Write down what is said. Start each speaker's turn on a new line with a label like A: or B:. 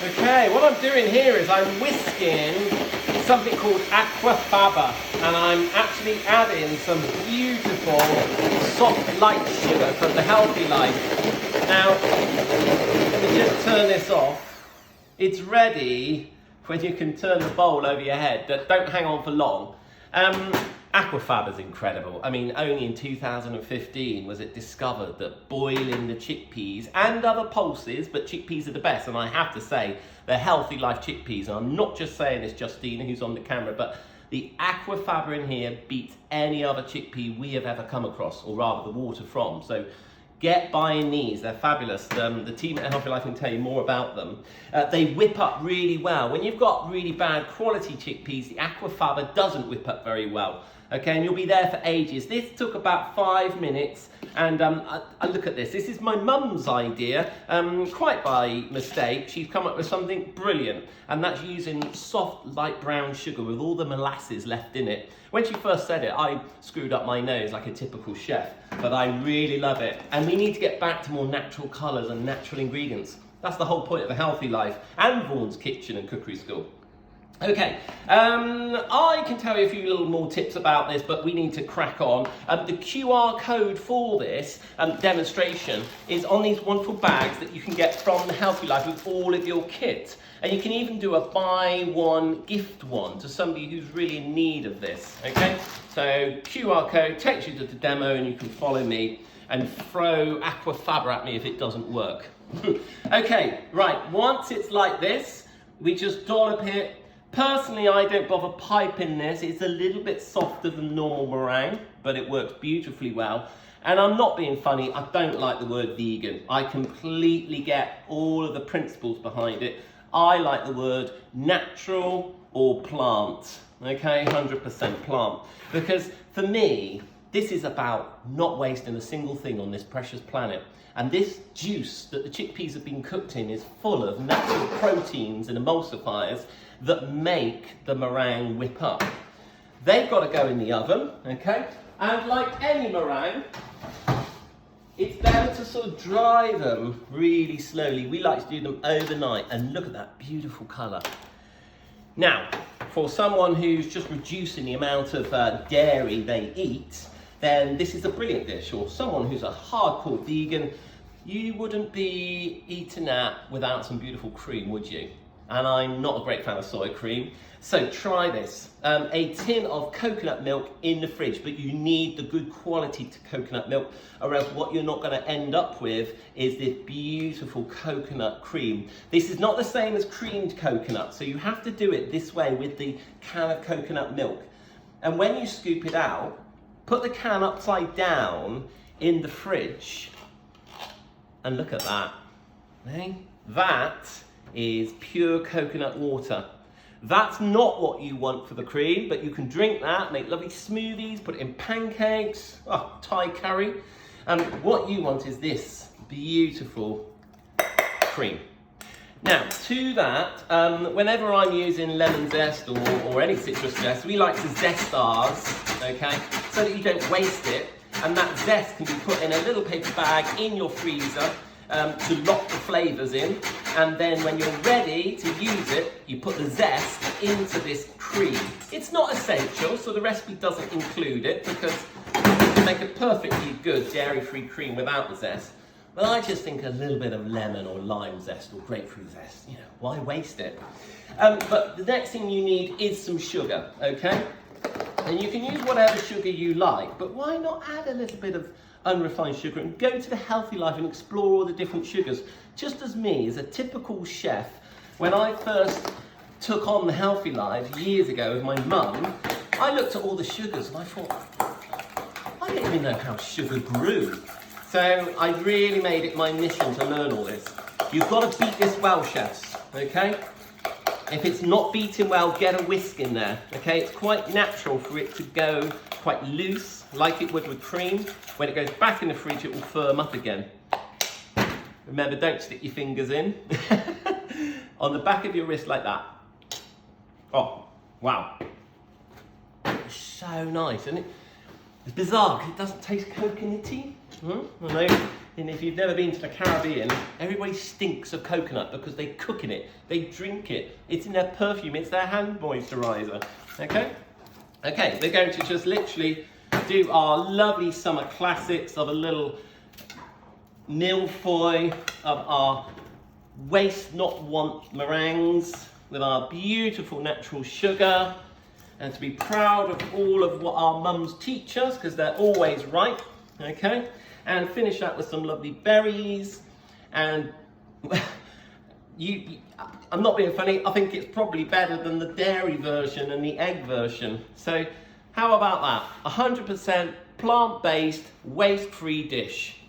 A: Okay, what I'm doing here is I'm whisking something called Aquafaba, and I'm actually adding some beautiful soft light sugar from the Healthy Life. Now, let me just turn this off. It's ready when you can turn the bowl over your head. Don't hang on for long. Aquafaba is incredible. I mean, only in 2015 was it discovered that boiling the chickpeas and other pulses, but chickpeas are the best. And I have to say, the Healthy Life chickpeas, and I'm not just saying this, Justina, who's on the camera, but the Aquafaba in here beats any other chickpea we have ever come across, or rather the water from. So get buying these, they're fabulous. The team at Healthy Life can tell you more about them. They whip up really well. When you've got really bad quality chickpeas, the Aquafaba doesn't whip up very well. Okay, and you'll be there for ages. This took about 5 minutes, and I look at this. This is my mum's idea, quite by mistake. She's come up with something brilliant, and that's using soft light brown sugar with all the molasses left in it. When she first said it, I screwed up my nose like a typical chef, but I really love it. And we need to get back to more natural colours and natural ingredients. That's the whole point of a Healthy Life and Vaughan's Kitchen and Cookery School. Okay, I can tell you a few little more tips about this, but we need to crack on. The QR code for this demonstration is on these wonderful bags that you can get from the Healthy Life with all of your kit. And you can even do a buy one, gift one to somebody who's really in need of this, okay? So QR code takes you to the demo and you can follow me and throw Aquafaba at me if it doesn't work. Okay, right, once it's like this, we just dollop it. Personally, I don't bother piping this. It's a little bit softer than normal meringue, but it works beautifully well. And I'm not being funny, I don't like the word vegan. I completely get all of the principles behind it. I like the word natural or plant, okay, 100% plant. Because for me, this is about not wasting a single thing on this precious planet. And this juice that the chickpeas have been cooked in is full of natural proteins and emulsifiers that make the meringue whip up. They've got to go in the oven, okay? And like any meringue, it's better to sort of dry them really slowly. We like to do them overnight, and look at that beautiful colour. Now, for someone who's just reducing the amount of dairy they eat, then this is a brilliant dish. Or someone who's a hardcore vegan, you wouldn't be eating that without some beautiful cream, would you? And I'm not a great fan of soy cream, so try this. A tin of coconut milk in the fridge, but you need the good quality coconut milk, or else what you're not going to end up with is this beautiful coconut cream. This is not the same as creamed coconut, so you have to do it this way with the can of coconut milk. And when you scoop it out, put the can upside down in the fridge, and look at that. Okay? That is pure coconut water. That's not what you want for the cream, but you can drink that, make lovely smoothies, put it in pancakes, Thai curry. And what you want is this beautiful cream. Now, to that, whenever I'm using lemon zest or any citrus zest, we like to zest ours, okay, so that you don't waste it. And that zest can be put in a little paper bag in your freezer to lock the flavours in. And then when you're ready to use it, you put the zest into this cream. It's not essential, so the recipe doesn't include it, because you can make a perfectly good dairy-free cream without the zest. But I just think a little bit of lemon or lime zest or grapefruit zest, why waste it? But the next thing you need is some sugar, okay? And you can use whatever sugar you like, but why not add a little bit of unrefined sugar and go to the Healthy Life and explore all the different sugars? Just as me, as a typical chef, when I first took on the Healthy Life years ago with my mum, I looked at all the sugars and I thought, I didn't even know how sugar grew. So I really made it my mission to learn all this. You've got to beat this well, chefs, okay? If it's not beaten well, get a whisk in there, okay? It's quite natural for it to go quite loose, like it would with cream. When it goes back in the fridge, it will firm up again. Remember, don't stick your fingers in. On the back of your wrist like that. Oh, wow. It's so nice, isn't it? It's bizarre because it doesn't taste coconutty. I know And if you've never been to the Caribbean, everybody stinks of coconut because they cook in it, they drink it, it's in their perfume, it's their hand moisturiser, okay? Okay, we're going to just literally do our lovely summer classics of a little millefeuille of our waste not want meringues with our beautiful natural sugar, and to be proud of all of what our mums teach us because they're always right, okay? And finish that with some lovely berries. And I'm not being funny, I think it's probably better than the dairy version and the egg version. So how about that? 100% plant-based, waste-free dish.